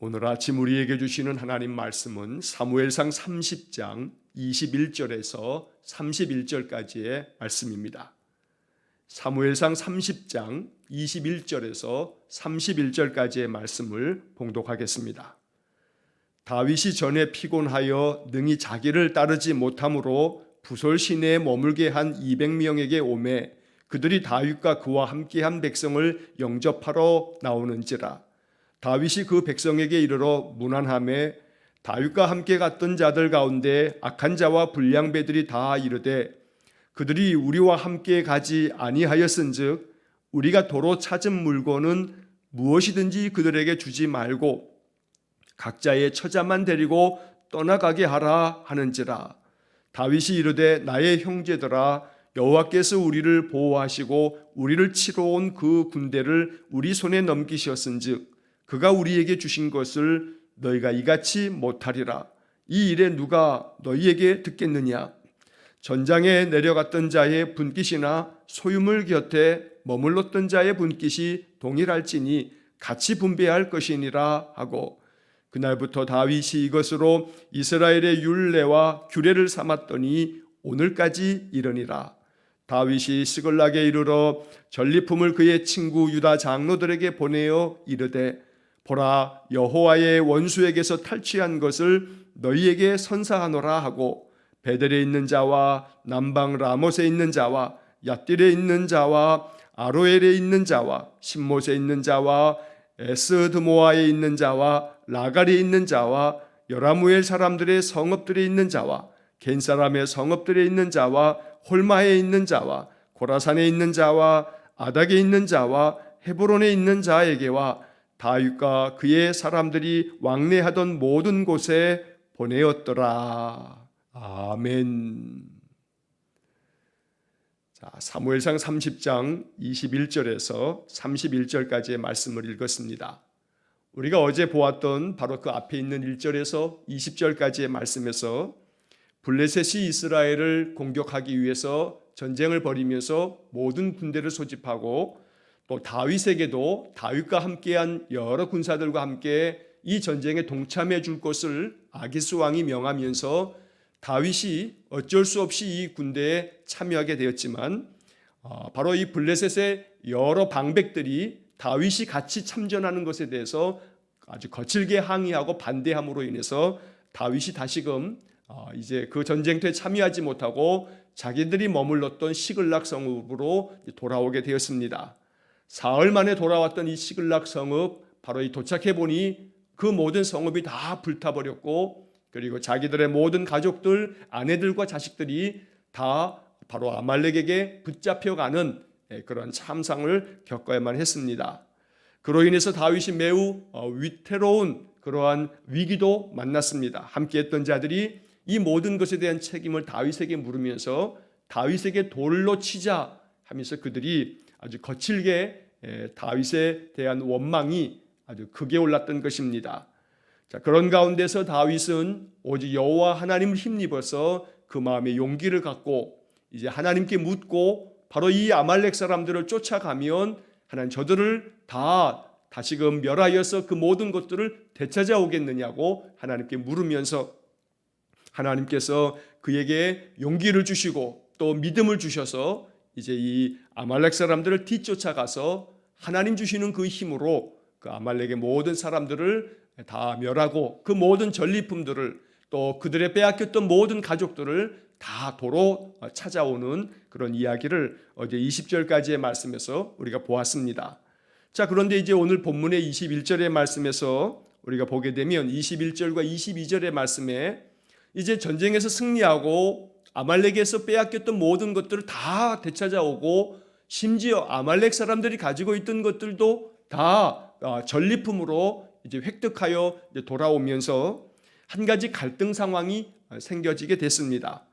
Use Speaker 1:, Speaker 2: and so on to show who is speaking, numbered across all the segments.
Speaker 1: 오늘 아침 우리에게 주시는 하나님 말씀은 사무엘상 30장 21절에서 31절까지의 말씀입니다. 사무엘상 30장 21절에서 31절까지의 말씀을 봉독하겠습니다. 다윗이 전에 피곤하여 능히 자기를 따르지 못함으로 부솔 시내에 머물게 한 200명에게 오매 그들이 다윗과 그와 함께한 백성을 영접하러 나오는지라. 다윗이 그 백성에게 이르러 문안하매 다윗과 함께 갔던 자들 가운데 악한 자와 불량배들이 다 이르되 그들이 우리와 함께 가지 아니하였은즉 우리가 도로 찾은 물건은 무엇이든지 그들에게 주지 말고 각자의 처자만 데리고 떠나가게 하라 하는지라. 다윗이 이르되 나의 형제들아 여호와께서 우리를 보호하시고 우리를 치러 온 그 군대를 우리 손에 넘기셨은즉 그가 우리에게 주신 것을 너희가 이같이 못하리라. 이 일에 누가 너희에게 듣겠느냐? 전장에 내려갔던 자의 분깃이나 소유물 곁에 머물렀던 자의 분깃이 동일할지니 같이 분배할 것이니라 하고 그날부터 다윗이 이것으로 이스라엘의 율례와 규례를 삼았더니 오늘까지 이르니라. 다윗이 시글락에 이르러 전리품을 그의 친구 유다 장로들에게 보내어 이르되 보라 여호와의 원수에게서 탈취한 것을 너희에게 선사하노라 하고 베델에 있는 자와 남방 라못에 있는 자와 얏딜에 있는 자와 아로엘에 있는 자와 신못에 있는 자와 에스드모아에 있는 자와 라갈에 있는 자와 여라무엘 사람들의 성읍들에 있는 자와 겐 사람의 성읍들에 있는 자와 홀마에 있는 자와 고라산에 있는 자와 아닥에 있는 자와 헤브론에 있는 자에게와 다윗과 그의 사람들이 왕래하던 모든 곳에 보내었더라. 아멘. 자, 사무엘상 30장 21절에서 31절까지의 말씀을 읽었습니다. 우리가 어제 보았던 바로 그 앞에 있는 1절에서 20절까지의 말씀에서 블레셋이 이스라엘을 공격하기 위해서 전쟁을 벌이면서 모든 군대를 소집하고 또 다윗에게도 다윗과 함께한 여러 군사들과 함께 이 전쟁에 동참해 줄 것을 아기스 왕이 명하면서 다윗이 어쩔 수 없이 이 군대에 참여하게 되었지만 바로 이 블레셋의 여러 방백들이 다윗이 같이 참전하는 것에 대해서 아주 거칠게 항의하고 반대함으로 인해서 다윗이 다시금 이제 그 전쟁터에 참여하지 못하고 자기들이 머물렀던 시글락 성읍으로 돌아오게 되었습니다. 사흘 만에 돌아왔던 이 시글락 성읍 바로 이 도착해 보니 그 모든 성읍이 다 불타버렸고 그리고 자기들의 모든 가족들 아내들과 자식들이 다 바로 아말렉에게 붙잡혀가는 그런 참상을 겪어야만 했습니다. 그로 인해서 다윗이 매우 위태로운 그러한 위기도 만났습니다. 함께했던 자들이 이 모든 것에 대한 책임을 다윗에게 물으면서 다윗에게 돌로 치자 하면서 그들이 아주 거칠게 다윗에 대한 원망이 아주 크게 올랐던 것입니다. 자, 그런 가운데서 다윗은 오직 여호와 하나님을 힘입어서 그 마음에 용기를 갖고 이제 하나님께 묻고 바로 이 아말렉 사람들을 쫓아가면 하나님 저들을 다 다시금 멸하여서 그 모든 것들을 되찾아 오겠느냐고 하나님께 물으면서 하나님께서 그에게 용기를 주시고 또 믿음을 주셔서 이제 이 아말렉 사람들을 뒤쫓아가서 하나님 주시는 그 힘으로 그 아말렉의 모든 사람들을 다 멸하고 그 모든 전리품들을 또 그들의 빼앗겼던 모든 가족들을 다 도로 찾아오는 그런 이야기를 어제 20절까지의 말씀에서 우리가 보았습니다. 자, 그런데 이제 오늘 본문의 21절의 말씀에서 우리가 보게 되면 21절과 22절의 말씀에 이제 전쟁에서 승리하고 아말렉에서 빼앗겼던 모든 것들을 다 되찾아오고 심지어 아말렉 사람들이 가지고 있던 것들도 다 전리품으로 이제 획득하여 이제 돌아오면서 한 가지 갈등 상황이 생겨지게 됐습니다.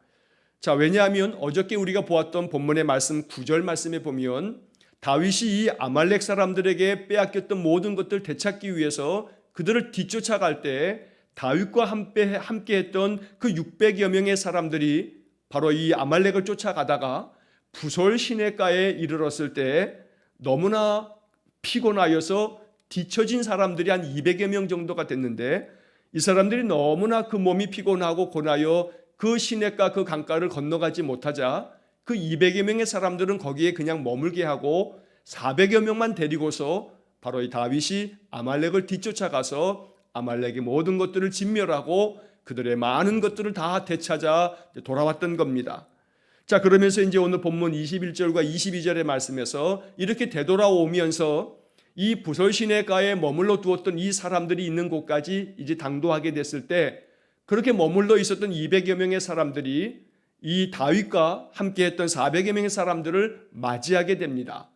Speaker 1: 자, 왜냐하면 어저께 우리가 보았던 본문의 말씀 9절 말씀에 보면 다윗이 이 아말렉 사람들에게 빼앗겼던 모든 것들을 되찾기 위해서 그들을 뒤쫓아갈 때 다윗과 함께 했던 그 600여 명의 사람들이 바로 이 아말렉을 쫓아가다가 부솔 시내가에 이르렀을 때 너무나 피곤하여서 뒤처진 사람들이 한 200여 명 정도가 됐는데 이 사람들이 너무나 그 몸이 피곤하고 고나여 그 시냇가 그 강가를 건너가지 못하자 그 200여 명의 사람들은 거기에 그냥 머물게 하고 400여 명만 데리고서 바로 이 다윗이 아말렉을 뒤쫓아가서 아말렉의 모든 것들을 진멸하고 그들의 많은 것들을 다 되찾아 돌아왔던 겁니다. 자, 그러면서 이제 오늘 본문 21절과 22절의 말씀에서 이렇게 되돌아오면서 이 부설 시내가에 머물러 두었던 이 사람들이 있는 곳까지 이제 당도하게 됐을 때 그렇게 머물러 있었던 200여 명의 사람들이 이 다윗과 함께 했던 400여 명의 사람들을 맞이하게 됩니다.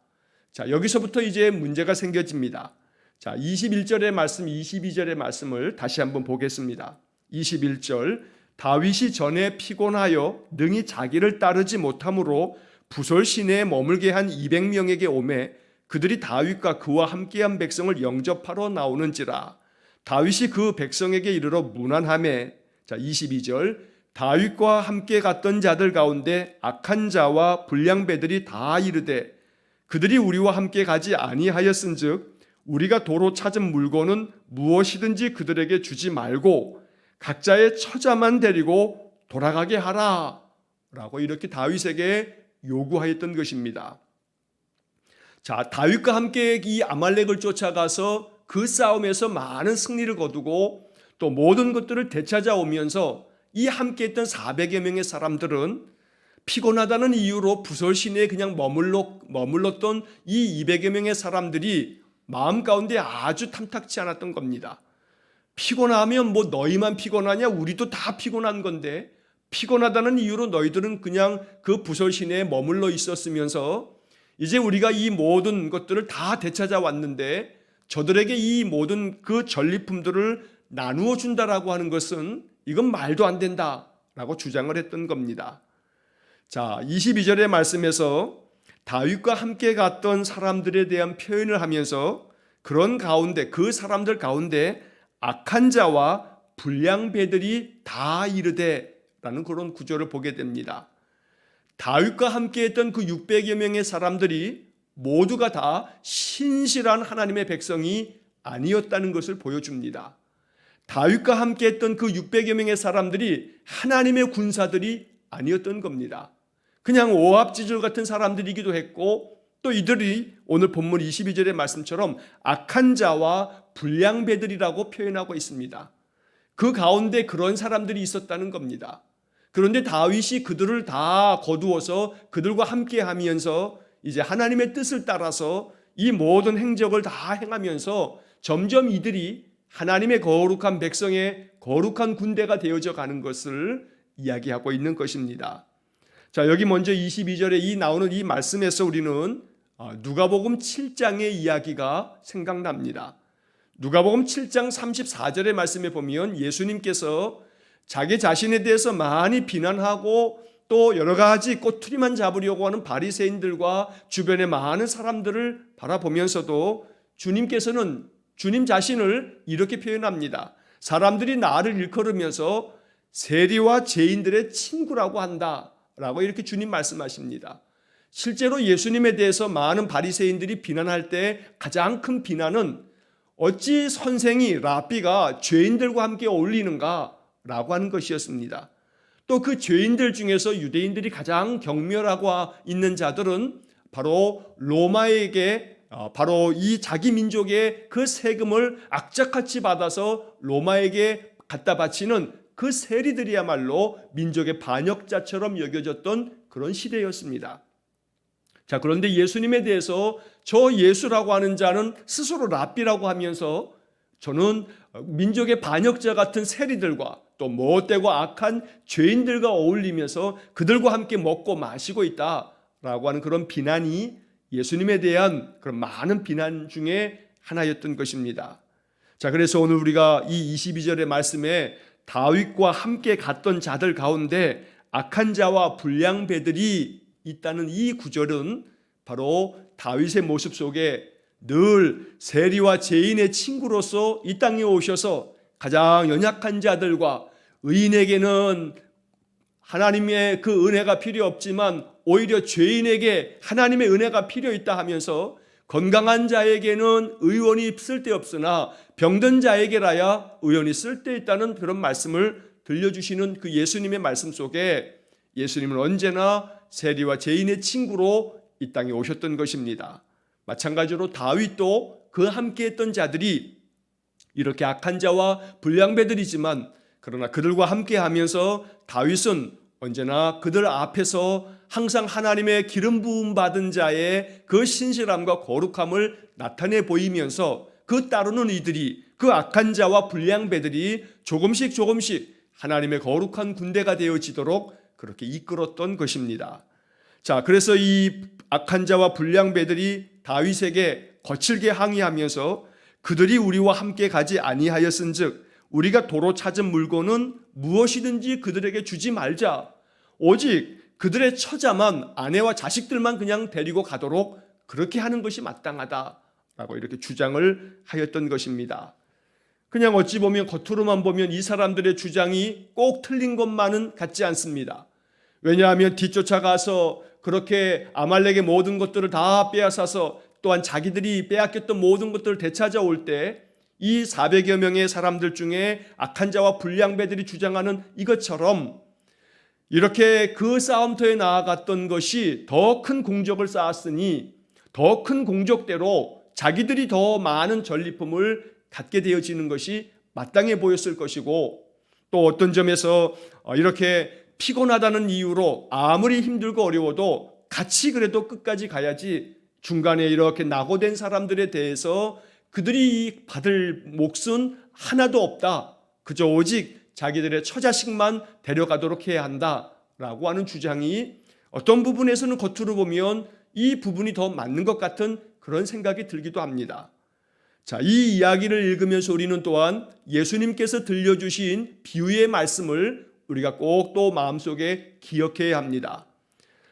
Speaker 1: 자, 여기서부터 이제 문제가 생겨집니다. 자, 21절의 말씀, 22절의 말씀을 다시 한번 보겠습니다. 21절, 다윗이 전에 피곤하여 능히 자기를 따르지 못함으로 부설 시내에 머물게 한 200명에게 오매 그들이 다윗과 그와 함께한 백성을 영접하러 나오는지라. 다윗이 그 백성에게 이르러 문안하매. 자, 22절, 다윗과 함께 갔던 자들 가운데 악한 자와 불량배들이 다 이르되 그들이 우리와 함께 가지 아니하였은즉 우리가 도로 찾은 물건은 무엇이든지 그들에게 주지 말고 각자의 처자만 데리고 돌아가게 하라 라고 이렇게 다윗에게 요구하였던 것입니다. 자, 다윗과 함께 이 아말렉을 쫓아가서 그 싸움에서 많은 승리를 거두고 또 모든 것들을 되찾아오면서 이 함께했던 400여 명의 사람들은 피곤하다는 이유로 부설 시내에 그냥 머물렀던 이 200여 명의 사람들이 마음 가운데 아주 탐탁치 않았던 겁니다. 피곤하면 뭐 너희만 피곤하냐? 우리도 다 피곤한 건데 피곤하다는 이유로 너희들은 그냥 그 부설 시내에 머물러 있었으면서 이제 우리가 이 모든 것들을 다 되찾아 왔는데 저들에게 이 모든 그 전리품들을 나누어 준다라고 하는 것은 이건 말도 안 된다라고 주장을 했던 겁니다. 자, 22절의 말씀에서 다윗과 함께 갔던 사람들에 대한 표현을 하면서 그런 가운데 그 사람들 가운데 악한 자와 불량배들이 다 이르되 라는 그런 구절을 보게 됩니다. 다윗과 함께 했던 그 600여 명의 사람들이 모두가 다 신실한 하나님의 백성이 아니었다는 것을 보여줍니다. 다윗과 함께 했던 그 600여 명의 사람들이 하나님의 군사들이 아니었던 겁니다. 그냥 오합지졸 같은 사람들이기도 했고 또 이들이 오늘 본문 22절의 말씀처럼 악한 자와 불량배들이라고 표현하고 있습니다. 그 가운데 그런 사람들이 있었다는 겁니다. 그런데 다윗이 그들을 다 거두어서 그들과 함께 하면서 이제 하나님의 뜻을 따라서 이 모든 행적을 다 행하면서 점점 이들이 하나님의 거룩한 백성의 거룩한 군대가 되어져 가는 것을 이야기하고 있는 것입니다. 자, 여기 먼저 22절에 나오는 이 말씀에서 우리는 누가복음 7장의 이야기가 생각납니다. 누가복음 7장 34절의 말씀에 보면 예수님께서 자기 자신에 대해서 많이 비난하고 또 여러 가지 꼬투리만 잡으려고 하는 바리새인들과 주변의 많은 사람들을 바라보면서도 주님께서는 주님 자신을 이렇게 표현합니다. 사람들이 나를 일컬으면서 세리와 죄인들의 친구라고 한다라고 이렇게 주님 말씀하십니다. 실제로 예수님에 대해서 많은 바리새인들이 비난할 때 가장 큰 비난은 어찌 선생이 랍비가 죄인들과 함께 어울리는가 라고 하는 것이었습니다. 또 그 죄인들 중에서 유대인들이 가장 경멸하고 있는 자들은 바로 로마에게 바로 이 자기 민족의 그 세금을 악착같이 받아서 로마에게 갖다 바치는 그 세리들이야말로 민족의 반역자처럼 여겨졌던 그런 시대였습니다. 자, 그런데 예수님에 대해서 저 예수라고 하는 자는 스스로 랍비라고 하면서 저는 민족의 반역자 같은 세리들과 또 못되고 악한 죄인들과 어울리면서 그들과 함께 먹고 마시고 있다라고 하는 그런 비난이 예수님에 대한 그런 많은 비난 중에 하나였던 것입니다. 자, 그래서 오늘 우리가 이 22절의 말씀에 다윗과 함께 갔던 자들 가운데 악한 자와 불량배들이 있다는 이 구절은 바로 다윗의 모습 속에 늘 세리와 죄인의 친구로서 이 땅에 오셔서 가장 연약한 자들과 의인에게는 하나님의 그 은혜가 필요 없지만 오히려 죄인에게 하나님의 은혜가 필요 있다 하면서 건강한 자에게는 의원이 쓸데없으나 병든 자에게라야 의원이 쓸데있다는 그런 말씀을 들려주시는 그 예수님의 말씀 속에 예수님은 언제나 세리와 죄인의 친구로 이 땅에 오셨던 것입니다. 마찬가지로 다윗도 그 함께했던 자들이 이렇게 악한 자와 불량배들이지만 그러나 그들과 함께하면서 다윗은 언제나 그들 앞에서 항상 하나님의 기름 부음 받은 자의 그 신실함과 거룩함을 나타내 보이면서 그 따르는 이들이 그 악한 자와 불량배들이 조금씩 하나님의 거룩한 군대가 되어지도록 그렇게 이끌었던 것입니다. 자, 그래서 이 악한 자와 불량배들이 다윗에게 거칠게 항의하면서 그들이 우리와 함께 가지 아니하였은즉 우리가 도로 찾은 물건은 무엇이든지 그들에게 주지 말자. 오직 그들의 처자만 아내와 자식들만 그냥 데리고 가도록 그렇게 하는 것이 마땅하다라고 이렇게 주장을 하였던 것입니다. 그냥 어찌 보면 겉으로만 보면 이 사람들의 주장이 꼭 틀린 것만은 같지 않습니다. 왜냐하면 뒤쫓아가서 그렇게 아말렉의 모든 것들을 다 빼앗아서 또한 자기들이 빼앗겼던 모든 것들을 되찾아올 때 이 400여 명의 사람들 중에 악한 자와 불량배들이 주장하는 이것처럼 이렇게 그 싸움터에 나아갔던 것이 더 큰 공적을 쌓았으니 더 큰 공적대로 자기들이 더 많은 전리품을 갖게 되어지는 것이 마땅해 보였을 것이고 또 어떤 점에서 이렇게 피곤하다는 이유로 아무리 힘들고 어려워도 같이 그래도 끝까지 가야지 중간에 이렇게 낙오된 사람들에 대해서 그들이 받을 몫은 하나도 없다. 그저 오직 자기들의 처자식만 데려가도록 해야 한다라고 하는 주장이 어떤 부분에서는 겉으로 보면 이 부분이 더 맞는 것 같은 그런 생각이 들기도 합니다. 자, 이 이야기를 읽으면서 우리는 또한 예수님께서 들려주신 비유의 말씀을 우리가 꼭 또 마음속에 기억해야 합니다.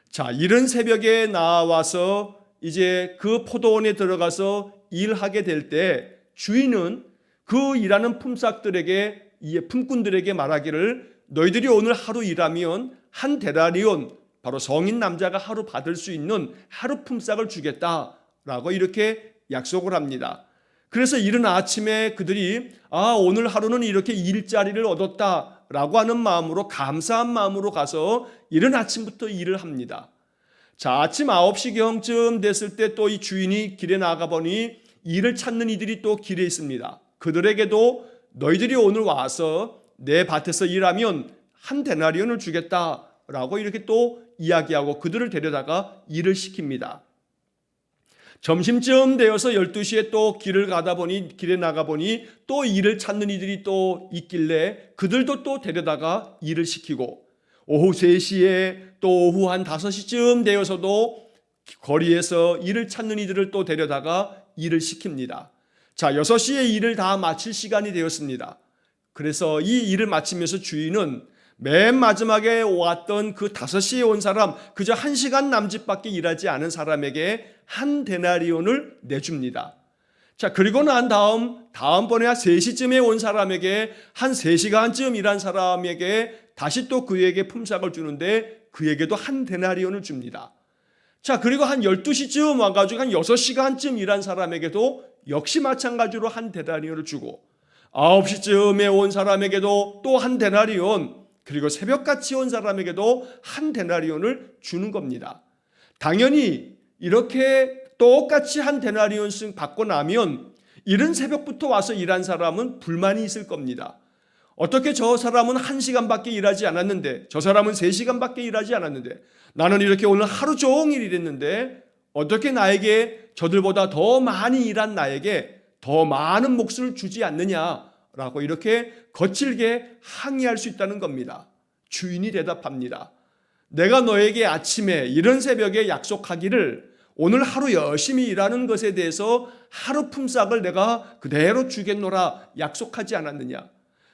Speaker 1: 자, 이른 새벽에 나와서 이제 그 포도원에 들어가서 일하게 될 때 주인은 그 일하는 품삯들에게 품꾼들에게 말하기를 너희들이 오늘 하루 일하면 한 데나리온 바로 성인 남자가 하루 받을 수 있는 하루 품삯을 주겠다라고 이렇게 약속을 합니다. 그래서 이른 아침에 그들이 오늘 하루는 이렇게 일자리를 얻었다라고 하는 마음으로 감사한 마음으로 가서 이른 아침부터 일을 합니다. 자, 아침 9시경쯤 됐을 때 또 이 주인이 길에 나가 보니 일을 찾는 이들이 또 길에 있습니다. 그들에게도 너희들이 오늘 와서 내 밭에서 일하면 한 데나리온을 주겠다라고 이렇게 또 이야기하고 그들을 데려다가 일을 시킵니다. 점심쯤 되어서 12시에 또 길에 나가 보니 또 일을 찾는 이들이 또 있길래 그들도 또 데려다가 일을 시키고 오후 3시에 또 오후 한 5시쯤 되어서도 거리에서 일을 찾는 이들을 또 데려다가 일을 시킵니다. 자, 6시에 일을 다 마칠 시간이 되었습니다. 그래서 이 일을 마치면서 주인은 맨 마지막에 왔던 그 5시에 온 사람, 그저 1시간 남짓밖에 일하지 않은 사람에게 한 데나리온을 내줍니다. 자, 그리고 난 다음번에 3시쯤에 온 사람에게 한 3시간쯤 일한 사람에게 다시 또 그에게 품삯을 주는데 그에게도 한 데나리온을 줍니다. 자, 그리고 한 12시쯤 와가지고 한 6시간쯤 일한 사람에게도 역시 마찬가지로 한 데나리온을 주고 9시쯤에 온 사람에게도 또 한 데나리온, 그리고 새벽같이 온 사람에게도 한 데나리온을 주는 겁니다. 당연히 이렇게 똑같이 한 데나리온씩 받고 나면 이른 새벽부터 와서 일한 사람은 불만이 있을 겁니다. 어떻게 저 사람은 1시간밖에 일하지 않았는데, 저 사람은 3시간밖에 일하지 않았는데, 나는 이렇게 오늘 하루 종일 일했는데 어떻게 나에게 저들보다 더 많이 일한 나에게 더 많은 몫을 주지 않느냐라고 이렇게 거칠게 항의할 수 있다는 겁니다. 주인이 대답합니다. 내가 너에게 아침에 이른 새벽에 약속하기를 오늘 하루 열심히 일하는 것에 대해서 하루 품삯을 내가 그대로 주겠노라 약속하지 않았느냐?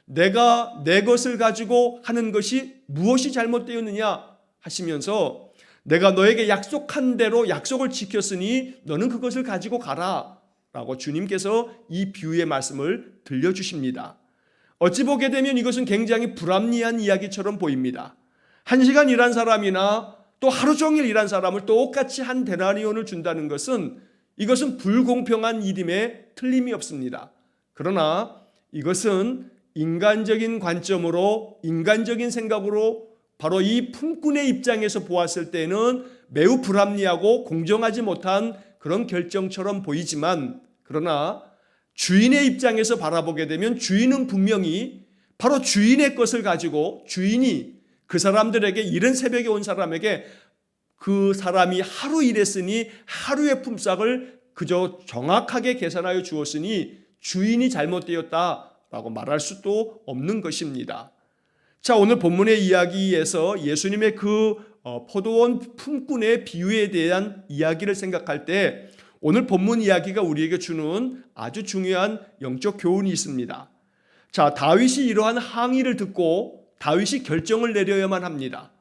Speaker 1: 내가 내 것을 가지고 하는 것이 무엇이 잘못되었느냐 하시면서 내가 너에게 약속한 대로 약속을 지켰으니 너는 그것을 가지고 가라 라고 주님께서 이 비유의 말씀을 들려주십니다. 어찌 보게 되면 이것은 굉장히 불합리한 이야기처럼 보입니다. 1시간 일한 사람이나 또 하루 종일 일한 사람을 똑같이 한 데나리온을 준다는 것은 이것은 불공평한 일임에 틀림이 없습니다. 그러나 이것은 인간적인 관점으로, 인간적인 생각으로 바로 이 품꾼의 입장에서 보았을 때는 매우 불합리하고 공정하지 못한 그런 결정처럼 보이지만, 그러나 주인의 입장에서 바라보게 되면 주인은 분명히 바로 주인의 것을 가지고 주인이 그 사람들에게, 이른 새벽에 온 사람에게 그 사람이 하루 일했으니 하루의 품삯을 그저 정확하게 계산하여 주었으니 주인이 잘못되었다라고 말할 수도 없는 것입니다. 자, 오늘 본문의 이야기에서 예수님의 그 포도원 품꾼의 비유에 대한 이야기를 생각할 때 오늘 본문 이야기가 우리에게 주는 아주 중요한 영적 교훈이 있습니다. 자, 다윗이 이러한 항의를 듣고 다윗이 결정을 내려야만 합니다.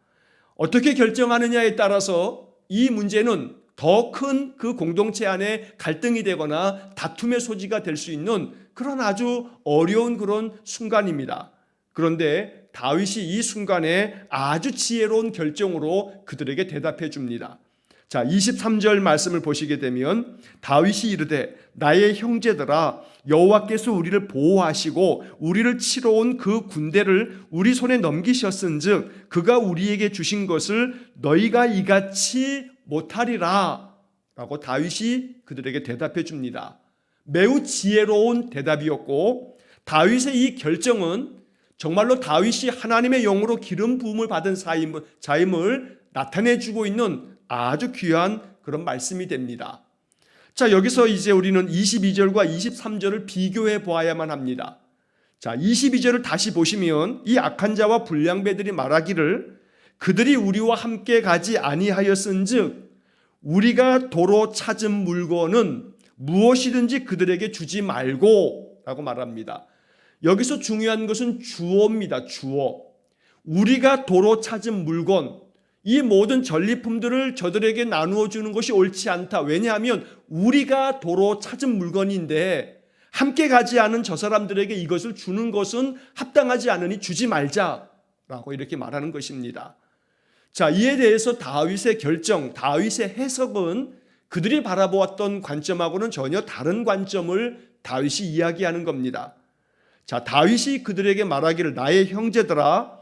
Speaker 1: 어떻게 결정하느냐에 따라서 이 문제는 더 큰 그 공동체 안에 갈등이 되거나 다툼의 소지가 될 수 있는 그런 아주 어려운 그런 순간입니다. 그런데 다윗이 이 순간에 아주 지혜로운 결정으로 그들에게 대답해 줍니다. 자, 23절 말씀을 보시게 되면 다윗이 이르되 나의 형제들아, 여호와께서 우리를 보호하시고 우리를 치러 온 그 군대를 우리 손에 넘기셨은즉 그가 우리에게 주신 것을 너희가 이같이 못하리라 라고 다윗이 그들에게 대답해 줍니다. 매우 지혜로운 대답이었고, 다윗의 이 결정은 정말로 다윗이 하나님의 영으로 기름 부음을 받은 자임을 나타내주고 있는 아주 귀한 그런 말씀이 됩니다. 자, 여기서 이제 우리는 22절과 23절을 비교해 보아야만 합니다. 자, 22절을 다시 보시면 이 악한 자와 불량배들이 말하기를 그들이 우리와 함께 가지 아니하였은즉 우리가 도로 찾은 물건은 무엇이든지 그들에게 주지 말고 라고 말합니다. 여기서 중요한 것은 주어입니다. 주어. 우리가 도로 찾은 물건, 이 모든 전리품들을 저들에게 나누어 주는 것이 옳지 않다. 왜냐하면 우리가 도로 찾은 물건인데 함께 가지 않은 저 사람들에게 이것을 주는 것은 합당하지 않으니 주지 말자라고 이렇게 말하는 것입니다. 자, 이에 대해서 다윗의 결정, 다윗의 해석은 그들이 바라보았던 관점하고는 전혀 다른 관점을 다윗이 이야기하는 겁니다. 자, 다윗이 그들에게 말하기를 나의 형제들아,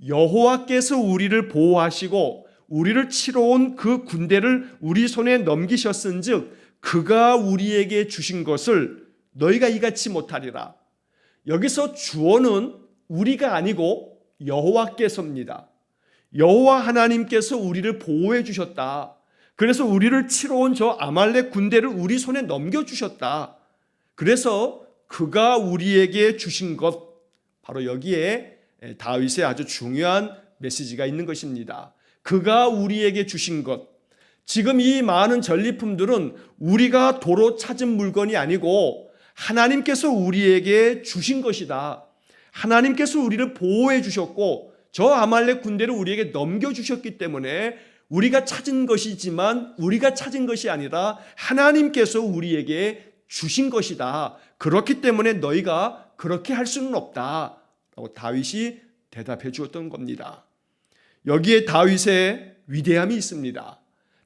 Speaker 1: 여호와께서 우리를 보호하시고 우리를 치러 온 그 군대를 우리 손에 넘기셨은즉 그가 우리에게 주신 것을 너희가 이같이 못하리라. 여기서 주어는 우리가 아니고 여호와께서입니다. 여호와 하나님께서 우리를 보호해 주셨다. 그래서 우리를 치러 온 저 아말렉 군대를 우리 손에 넘겨주셨다. 그래서 그가 우리에게 주신 것, 바로 여기에 다윗의 아주 중요한 메시지가 있는 것입니다. 그가 우리에게 주신 것. 지금 이 많은 전리품들은 우리가 도로 찾은 물건이 아니고 하나님께서 우리에게 주신 것이다. 하나님께서 우리를 보호해 주셨고 저 아말렉 군대를 우리에게 넘겨주셨기 때문에 우리가 찾은 것이지만 우리가 찾은 것이 아니라 하나님께서 우리에게 주신 것이다. 그렇기 때문에 너희가 그렇게 할 수는 없다 라고 다윗이 대답해 주었던 겁니다. 여기에 다윗의 위대함이 있습니다.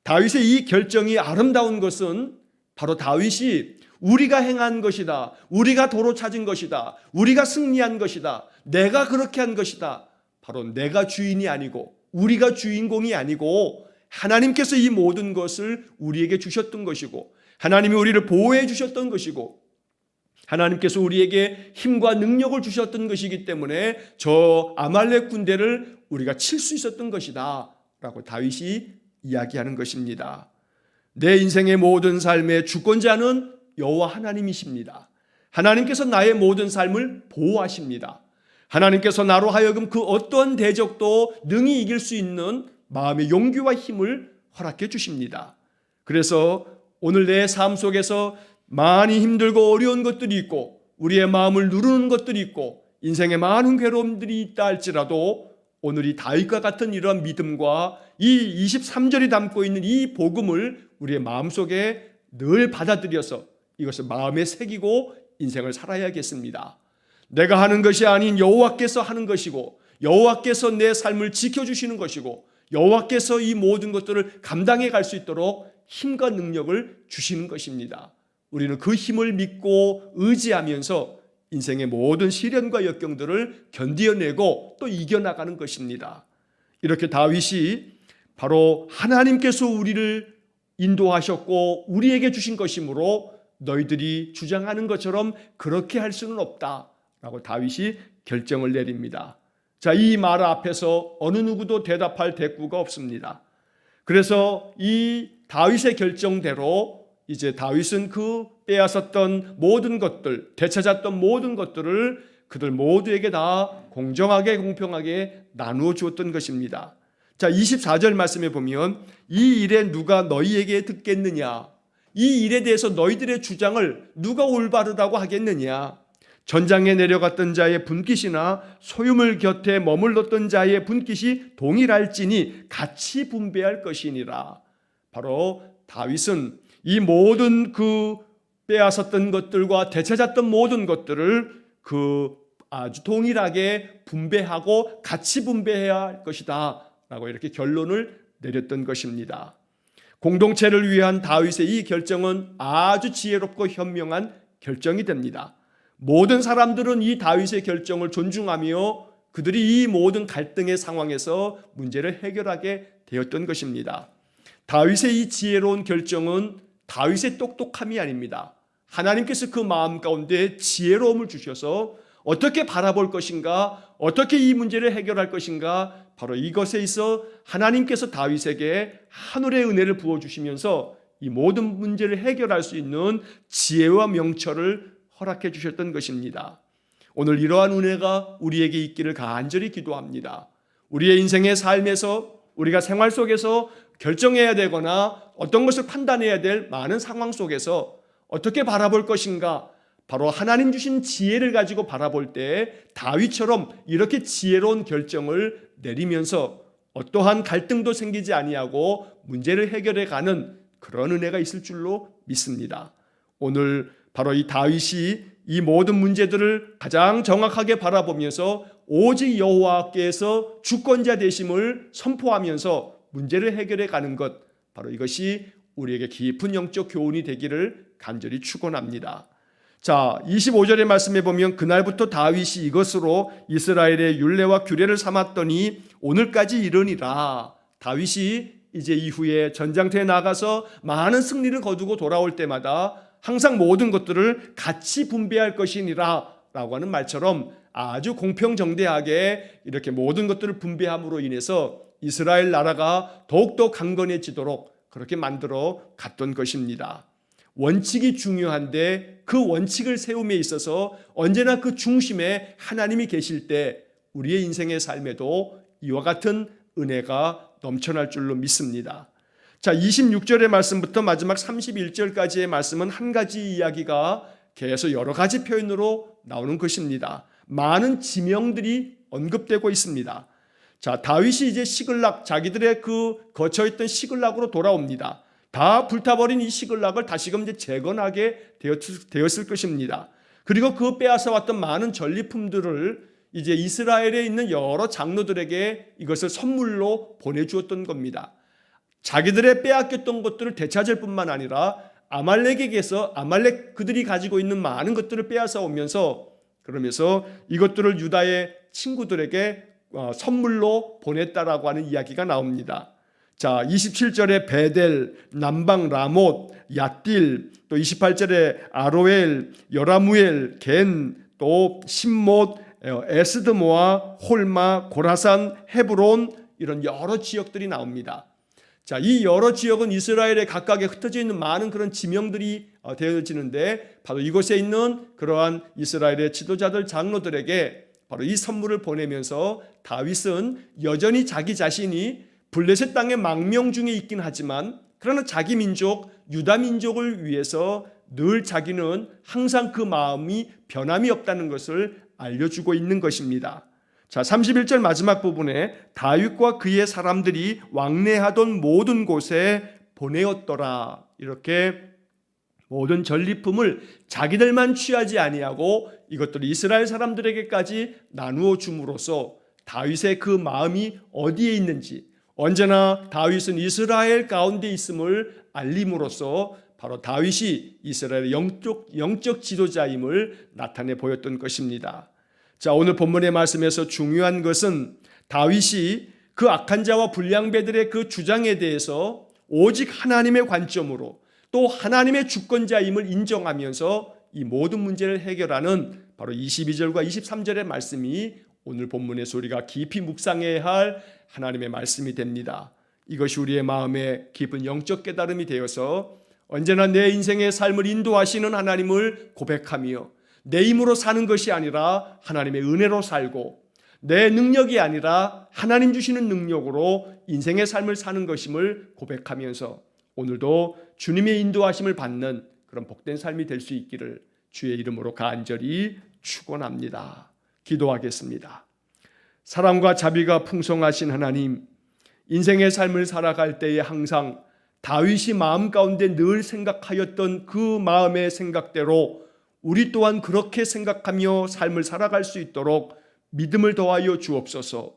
Speaker 1: 다윗의 이 결정이 아름다운 것은 바로 다윗이 우리가 행한 것이다, 우리가 도로 찾은 것이다, 우리가 승리한 것이다, 내가 그렇게 한 것이다, 바로 내가 주인이 아니고 우리가 주인공이 아니고 하나님께서 이 모든 것을 우리에게 주셨던 것이고 하나님이 우리를 보호해 주셨던 것이고 하나님께서 우리에게 힘과 능력을 주셨던 것이기 때문에 저 아말렉 군대를 우리가 칠 수 있었던 것이다 라고 다윗이 이야기하는 것입니다. 내 인생의 모든 삶의 주권자는 여호와 하나님이십니다. 하나님께서 나의 모든 삶을 보호하십니다. 하나님께서 나로 하여금 그 어떠한 대적도 능히 이길 수 있는 마음의 용기와 힘을 허락해 주십니다. 그래서 오늘 내 삶 속에서 많이 힘들고 어려운 것들이 있고 우리의 마음을 누르는 것들이 있고 인생에 많은 괴로움들이 있다 할지라도 오늘 이 다윗과 같은 이러한 믿음과 이 23절이 담고 있는 이 복음을 우리의 마음속에 늘 받아들여서 이것을 마음에 새기고 인생을 살아야겠습니다. 내가 하는 것이 아닌 여호와께서 하는 것이고 여호와께서 내 삶을 지켜주시는 것이고 여호와께서 이 모든 것들을 감당해 갈 수 있도록 힘과 능력을 주시는 것입니다. 우리는 그 힘을 믿고 의지하면서 인생의 모든 시련과 역경들을 견디어내고 또 이겨나가는 것입니다. 이렇게 다윗이 바로 하나님께서 우리를 인도하셨고 우리에게 주신 것이므로 너희들이 주장하는 것처럼 그렇게 할 수는 없다라고 다윗이 결정을 내립니다. 자, 이 말 앞에서 어느 누구도 대답할 대꾸가 없습니다. 그래서 이 다윗의 결정대로 이제 다윗은 그 빼앗았던 모든 것들, 되찾았던 모든 것들을 그들 모두에게 다 공정하게 공평하게 나누어 주었던 것입니다. 자, 24절 말씀에 보면 이 일에 누가 너희에게 듣겠느냐, 이 일에 대해서 너희들의 주장을 누가 올바르다고 하겠느냐, 전장에 내려갔던 자의 분깃이나 소유물 곁에 머물렀던 자의 분깃이 동일할지니 같이 분배할 것이니라. 바로 다윗은 이 모든 그 빼앗았던 것들과 되찾았던 모든 것들을 그 아주 동일하게 분배하고 같이 분배해야 할 것이다 라고 이렇게 결론을 내렸던 것입니다. 공동체를 위한 다윗의 이 결정은 아주 지혜롭고 현명한 결정이 됩니다. 모든 사람들은 이 다윗의 결정을 존중하며 그들이 이 모든 갈등의 상황에서 문제를 해결하게 되었던 것입니다. 다윗의 이 지혜로운 결정은 다윗의 똑똑함이 아닙니다. 하나님께서 그 마음 가운데 지혜로움을 주셔서 어떻게 바라볼 것인가, 어떻게 이 문제를 해결할 것인가, 바로 이것에 있어 하나님께서 다윗에게 하늘의 은혜를 부어주시면서 이 모든 문제를 해결할 수 있는 지혜와 명철을 허락해 주셨던 것입니다. 오늘 이러한 은혜가 우리에게 있기를 간절히 기도합니다. 우리의 인생의 삶에서 우리가 생활 속에서 결정해야 되거나 어떤 것을 판단해야 될 많은 상황 속에서 어떻게 바라볼 것인가, 바로 하나님 주신 지혜를 가지고 바라볼 때 다윗처럼 이렇게 지혜로운 결정을 내리면서 어떠한 갈등도 생기지 아니하고 문제를 해결해 가는 그런 은혜가 있을 줄로 믿습니다. 오늘 바로 이 다윗이 이 모든 문제들을 가장 정확하게 바라보면서 오직 여호와께서 주권자 되심을 선포하면서 문제를 해결해 가는 것, 바로 이것이 우리에게 깊은 영적 교훈이 되기를 간절히 축원합니다. 자, 25절의 말씀에 보면 그날부터 다윗이 이것으로 이스라엘의 율례와 규례를 삼았더니 오늘까지 이르니라. 다윗이 이제 이후에 전장터에 나가서 많은 승리를 거두고 돌아올 때마다 항상 모든 것들을 같이 분배할 것이니라 라고 하는 말처럼 아주 공평정대하게 이렇게 모든 것들을 분배함으로 인해서 이스라엘 나라가 더욱더 강건해지도록 그렇게 만들어 갔던 것입니다. 원칙이 중요한데 그 원칙을 세움에 있어서 언제나 그 중심에 하나님이 계실 때 우리의 인생의 삶에도 이와 같은 은혜가 넘쳐날 줄로 믿습니다. 자, 26절의 말씀부터 마지막 31절까지의 말씀은 한 가지 이야기가 계속 여러 가지 표현으로 나오는 것입니다. 많은 지명들이 언급되고 있습니다. 자, 다윗이 이제 시글락, 자기들의 그 거처했던 시글락으로 돌아옵니다. 다 불타버린 이 시글락을 다시금 이제 재건하게 되었을 것입니다. 그리고 그 빼앗아 왔던 많은 전리품들을 이제 이스라엘에 있는 여러 장로들에게 이것을 선물로 보내주었던 겁니다. 자기들의 빼앗겼던 것들을 되찾을 뿐만 아니라 아말렉에게서 아말렉 그들이 가지고 있는 많은 것들을 빼앗아 오면서 그러면서 이것들을 유다의 친구들에게 선물로 보냈다라고 하는 이야기가 나옵니다. 자, 27절에 베델, 남방 라못, 얏딜, 또 28절에 아로엘, 여라무엘, 겐, 또 신못, 에스드모아, 홀마, 고라산, 헤브론, 이런 여러 지역들이 나옵니다. 자, 이 여러 지역은 이스라엘에 각각에 흩어져 있는 많은 그런 지명들이 되어지는데 바로 이곳에 있는 그러한 이스라엘의 지도자들 장로들에게 바로 이 선물을 보내면서 다윗은 여전히 자기 자신이 블레셋 땅의 망명 중에 있긴 하지만 그러나 자기 민족 유다 민족을 위해서 늘 자기는 항상 그 마음이 변함이 없다는 것을 알려주고 있는 것입니다. 자, 31절 마지막 부분에 다윗과 그의 사람들이 왕래하던 모든 곳에 보내었더라. 이렇게 모든 전리품을 자기들만 취하지 아니하고 이것들을 이스라엘 사람들에게까지 나누어 줌으로써 다윗의 그 마음이 어디에 있는지, 언제나 다윗은 이스라엘 가운데 있음을 알림으로써 바로 다윗이 이스라엘의 영적 지도자임을 나타내 보였던 것입니다. 자, 오늘 본문의 말씀에서 중요한 것은 다윗이 그 악한 자와 불량배들의 그 주장에 대해서 오직 하나님의 관점으로 또 하나님의 주권자임을 인정하면서 이 모든 문제를 해결하는 바로 22절과 23절의 말씀이 오늘 본문에서 우리가 깊이 묵상해야 할 하나님의 말씀이 됩니다. 이것이 우리의 마음에 깊은 영적 깨달음이 되어서 언제나 내 인생의 삶을 인도하시는 하나님을 고백하며 내 힘으로 사는 것이 아니라 하나님의 은혜로 살고 내 능력이 아니라 하나님 주시는 능력으로 인생의 삶을 사는 것임을 고백하면서 오늘도 주님의 인도하심을 받는 그런 복된 삶이 될 수 있기를 주의 이름으로 간절히 축원합니다. 기도하겠습니다. 사랑과 자비가 풍성하신 하나님, 인생의 삶을 살아갈 때에 항상 다윗이 마음 가운데 늘 생각하였던 그 마음의 생각대로 우리 또한 그렇게 생각하며 삶을 살아갈 수 있도록 믿음을 더하여 주옵소서.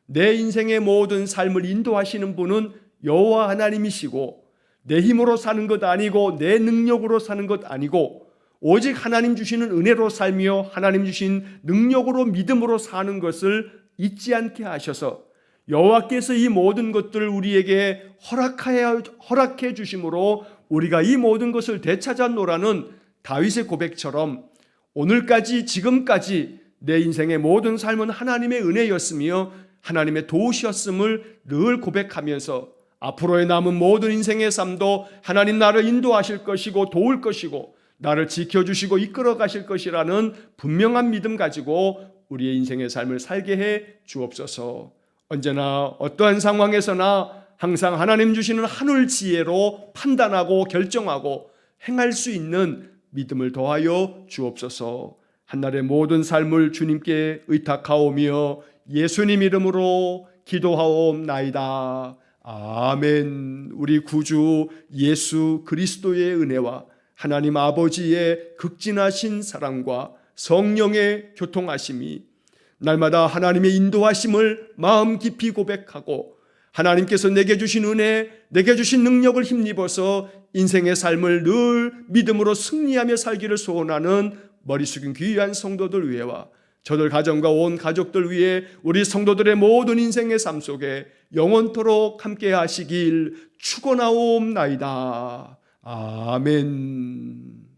Speaker 1: 내 인생의 모든 삶을 인도하시는 분은 여호와 하나님이시고 내 힘으로 사는 것 아니고 내 능력으로 사는 것 아니고 오직 하나님 주시는 은혜로 살며 하나님 주신 능력으로 믿음으로 사는 것을 잊지 않게 하셔서 여호와께서 이 모든 것들을 우리에게 허락해 주심으로 우리가 이 모든 것을 되찾아노라는 다윗의 고백처럼 오늘까지 지금까지 내 인생의 모든 삶은 하나님의 은혜였으며 하나님의 도우셨음을 늘 고백하면서 앞으로의 남은 모든 인생의 삶도 하나님 나를 인도하실 것이고 도울 것이고 나를 지켜주시고 이끌어 가실 것이라는 분명한 믿음 가지고 우리의 인생의 삶을 살게 해 주옵소서. 언제나 어떠한 상황에서나 항상 하나님 주시는 하늘 지혜로 판단하고 결정하고 행할 수 있는 믿음을 더하여 주옵소서. 한날의 모든 삶을 주님께 의탁하오며 예수님 이름으로 기도하옵나이다. 아멘. 우리 구주 예수 그리스도의 은혜와 하나님 아버지의 극진하신 사랑과 성령의 교통하심이 날마다 하나님의 인도하심을 마음 깊이 고백하고 하나님께서 내게 주신 은혜, 내게 주신 능력을 힘입어서 인생의 삶을 늘 믿음으로 승리하며 살기를 소원하는 머리 숙인 귀한 성도들 위해와 저들 가정과 온 가족들 위해 우리 성도들의 모든 인생의 삶 속에 영원토록 함께 하시길 축원하옵나이다. 아멘.